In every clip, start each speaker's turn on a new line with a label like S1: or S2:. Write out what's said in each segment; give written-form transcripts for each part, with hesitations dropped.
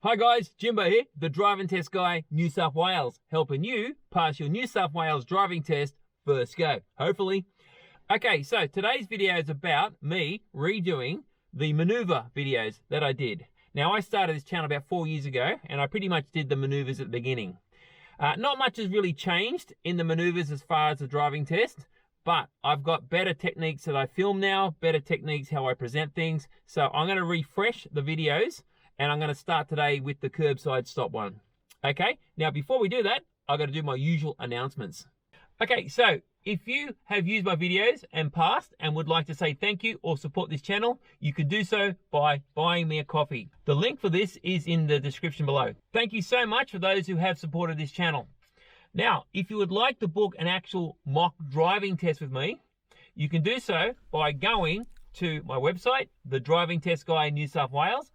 S1: Hi guys, Jimbo here, the driving test guy, New South Wales, helping you pass your New South Wales driving test first go, hopefully. Okay, so today's video is about me redoing the Manoeuvre videos that I did. Now, I started this channel about 4 years ago, and I pretty much did the manoeuvres at the beginning. Not much has really changed in the manoeuvres as far as the driving test, but I've got better techniques that I film now, better techniques how I present things. So I'm going to refresh the videos, and I'm going to start today with the Kerbside Stop one. Okay, now before we do that, I've got to do my usual announcements. Okay, so if you have used my videos and passed and would like to say thank you or support this channel, you can do so by buying me a coffee. The link for this is in the description below. Thank you so much for those who have supported this channel. Now, if you would like to book an actual mock driving test with me, you can do so by going to my website, The Driving Test Guy in New South Wales.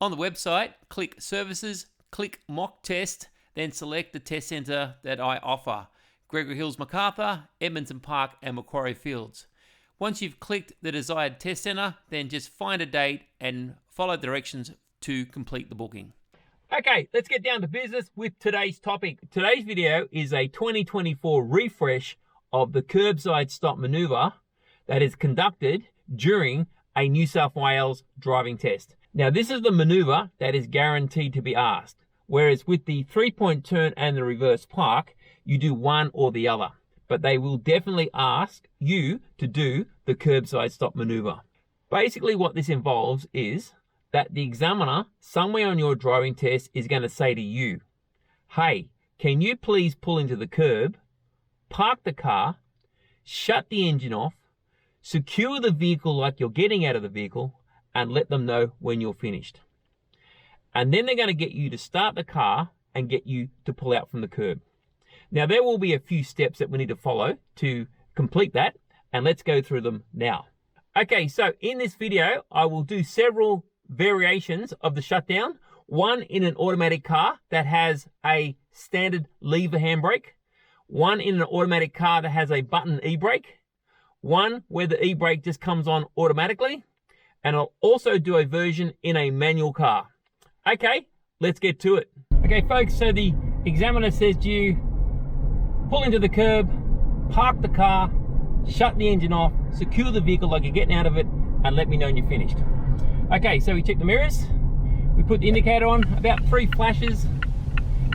S2: On the website, click Services, click Mock Test, then select the test centre that I offer: Gregory Hills, Macarthur, Edmonton Park and Macquarie Fields. Once you've clicked the desired test centre, then just find a date and follow directions to complete the booking.
S1: Okay, let's get down to business with today's topic. Today's video is a 2024 refresh of the Kerbside Stop manoeuvre that is conducted during a New South Wales driving test. Now, this is the manoeuvre that is guaranteed to be asked, whereas with the 3-point turn and the reverse park, you do one or the other, but they will definitely ask you to do the Kerbside Stop manoeuvre. Basically what this involves is that the examiner somewhere on your driving test is going to say to you, hey, can you please pull into the curb, park the car, shut the engine off, secure the vehicle like you're getting out of the vehicle, and let them know when you're finished. And then they're going to get you to start the car and get you to pull out from the curb. Now, there will be a few steps that we need to follow to complete that, and let's go through them now. Okay, so in this video, I will do several variations of the shutdown. One in an automatic car that has a standard lever handbrake. One in an automatic car that has a button e-brake. One where the e-brake just comes on automatically. And I'll also do a version in a manual car. Okay, let's get to it. Okay, folks, so the examiner says to you, pull into the curb, park the car, shut the engine off, secure the vehicle like you're getting out of it, and let me know when you're finished. Okay, so we check the mirrors, we put the indicator on, about 3 flashes,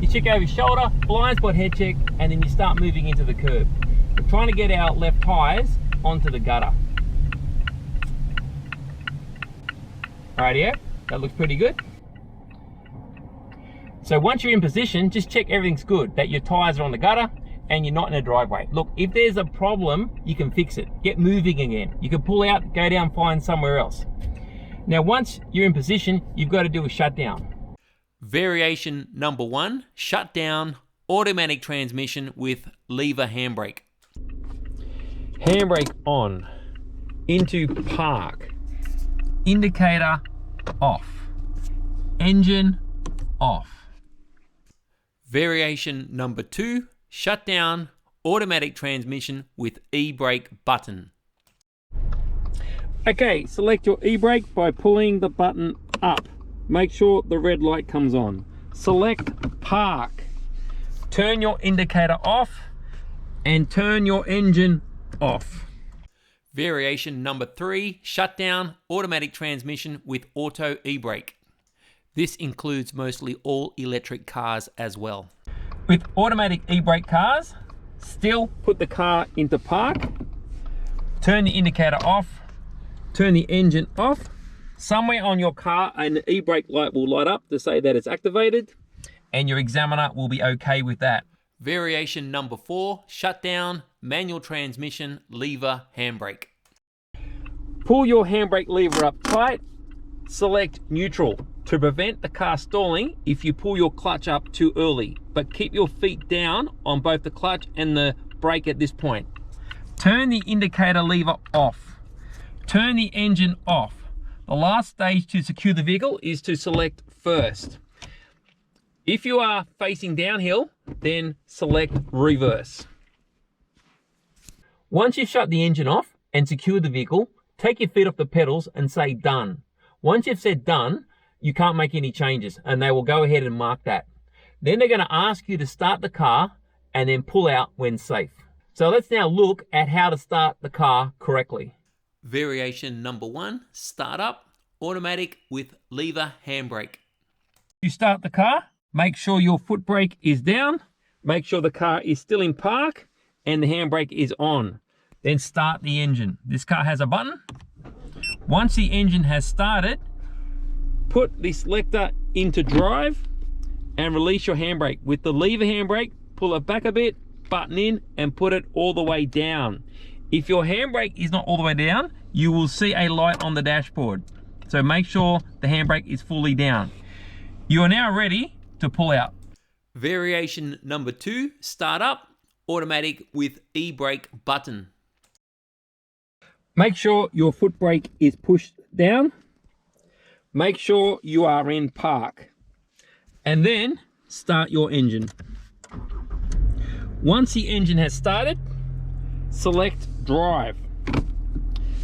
S1: you check over your shoulder, blind spot head check, and then you start moving into the curb. We're trying to get our left tires onto the gutter. Rightio, that looks pretty good. So once you're in position, just check everything's good, that your tires are on the gutter and you're not in a driveway. Look, if there's a problem, you can fix it. Get moving again. You can pull out, go down, find somewhere else. Now, once you're in position, you've got to do a shutdown.
S2: Variation number 1, shutdown, automatic transmission with lever handbrake.
S1: Handbrake on, into park, indicator off, engine off.
S2: Variation number 2, shutdown, automatic transmission with e-brake button.
S1: Okay, select your e-brake by pulling the button up. Make sure the red light comes on. Select park. Turn your indicator off and turn your engine off.
S2: Variation number 3, shutdown, automatic transmission with auto e-brake. This includes mostly all electric cars as well.
S1: With automatic e-brake cars, still put the car into park, turn the indicator off, turn the engine off. Somewhere on your car an e-brake light will light up to say that it's activated, and your examiner will be okay with that.
S2: Variation number 4, shutdown, manual transmission, lever handbrake.
S1: Pull your handbrake lever up tight, select neutral to prevent the car stalling if you pull your clutch up too early, but keep your feet down on both the clutch and the brake at this point. Turn the indicator lever off. Turn the engine off. The last stage to secure the vehicle is to select first. If you are facing downhill, then select reverse. Once you've shut the engine off and secured the vehicle, take your feet off the pedals and say done. Once you've said done, you can't make any changes, and they will go ahead and mark that. Then they're going to ask you to start the car and then pull out when safe. So let's now look at how to start the car correctly.
S2: Variation number 1, start up, automatic with lever handbrake.
S1: You start the car, make sure your foot brake is down, make sure the car is still in park and the handbrake is on. Then start the engine. This car has a button. Once the engine has started, put the selector into drive and release your handbrake. With the lever handbrake, pull it back a bit, button in and put it all the way down. If your handbrake is not all the way down, you will see a light on the dashboard. So make sure the handbrake is fully down. You are now ready to pull out.
S2: Variation number 2, start up, automatic with e-brake button.
S1: Make sure your foot brake is pushed down. Make sure you are in park. And then start your engine. Once the engine has started, select drive.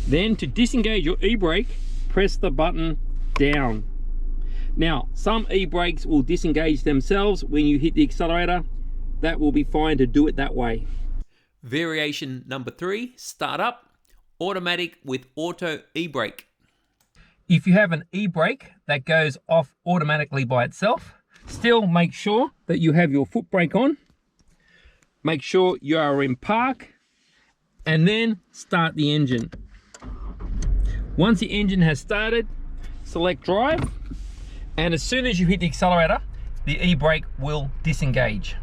S1: Then to disengage your e-brake, press the button down. Now, some e-brakes will disengage themselves when you hit the accelerator. That will be fine to do it that way.
S2: Variation number 3, start up, automatic with auto e-brake.
S1: If you have an e-brake that goes off automatically by itself, still make sure that you have your foot brake on. Make sure you are in park and then start the engine. Once the engine has started, select drive, and as soon as you hit the accelerator, the e-brake will disengage.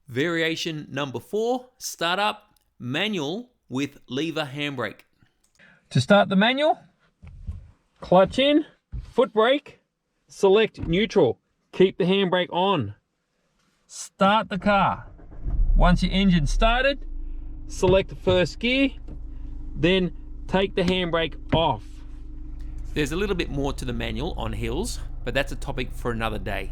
S2: Variation number 4, start up, manual with lever handbrake.
S1: To start the manual, clutch in, foot brake, select neutral, keep the handbrake on. Start the car. Once your engine's started, select first gear, then take the handbrake off.
S2: There's a little bit more to the manual on hills, but that's a topic for another day.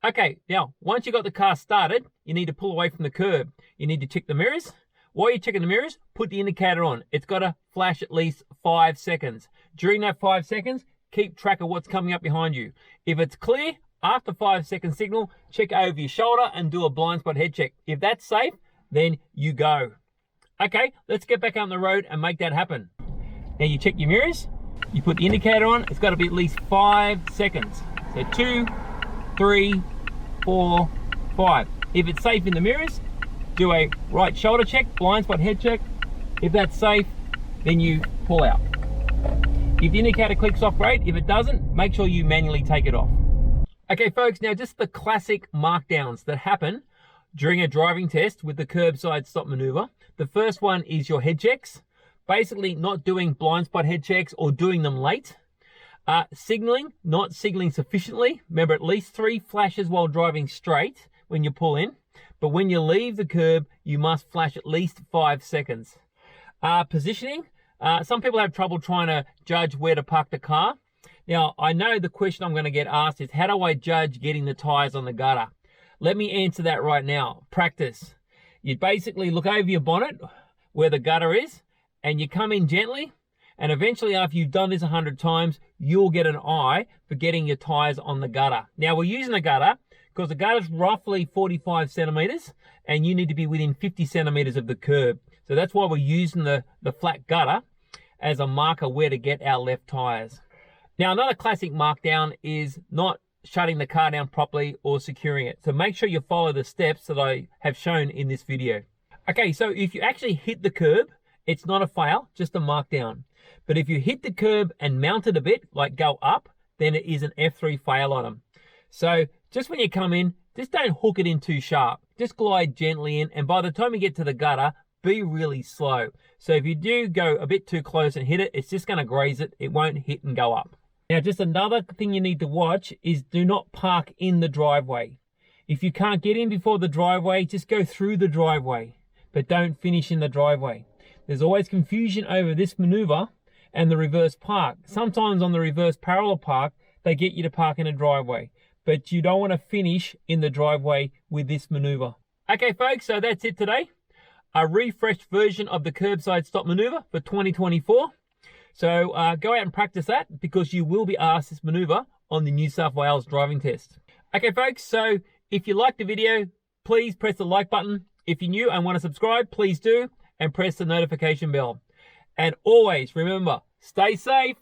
S1: Okay, now once you've got the car started, you need to pull away from the curb. You need to check the mirrors. While you're checking the mirrors, put the indicator on. It's got to flash at least 5 seconds. During that 5 seconds, keep track of what's coming up behind you. If it's clear, after 5 second signal, check over your shoulder and do a blind spot head check. If that's safe, then you go. Okay, let's get back out on the road and make that happen. Now you check your mirrors, you put the indicator on, it's got to be at least 5 seconds. So 2, 3, 4, 5. If it's safe in the mirrors, do a right shoulder check, blind spot head check. If that's safe, then you pull out. If the indicator clicks off, great. If it doesn't, make sure you manually take it off. Okay folks, now just the classic markdowns that happen during a driving test with the Kerbside Stop maneuver. The first one is your head checks. Basically not doing blind spot head checks or doing them late. Signaling, not signaling sufficiently. Remember, at least 3 flashes while driving straight when you pull in. But when you leave the curb, you must flash at least 5 seconds. Positioning. Some people have trouble trying to judge where to park the car. Now, I know the question I'm going to get asked is, how do I judge getting the tires on the gutter? Let me answer that right now. Practice. You basically look over your bonnet where the gutter is, and you come in gently, and eventually after you've done this 100 times, you'll get an eye for getting your tires on the gutter. Now, we're using the gutter because the gutter is roughly 45 centimeters, and you need to be within 50 centimeters of the curb. So that's why we're using the flat gutter as a marker where to get our left tires. Now, another classic markdown is not shutting the car down properly or securing it. So make sure you follow the steps that I have shown in this video. Okay, so if you actually hit the curb, it's not a fail, just a markdown. But if you hit the curb and mount it a bit, like go up, then it is an F3 fail item. So just when you come in, just don't hook it in too sharp. Just glide gently in, and by the time you get to the gutter, be really slow. So if you do go a bit too close and hit it, it's just going to graze it. It won't hit and go up. Now, just another thing you need to watch is do not park in the driveway. If you can't get in before the driveway, just go through the driveway, but don't finish in the driveway. There's always confusion over this maneuver and the reverse park. Sometimes on the reverse parallel park, they get you to park in a driveway, but you don't want to finish in the driveway with this maneuver. Okay, folks, so that's it today. A refreshed version of the Kerbside Stop maneuver for 2024. So go out and practice that, because you will be asked this maneuver on the New South Wales driving test. Okay, folks, so if you liked the video, please press the like button. If you're new and want to subscribe, please do, and press the notification bell. And always remember, stay safe,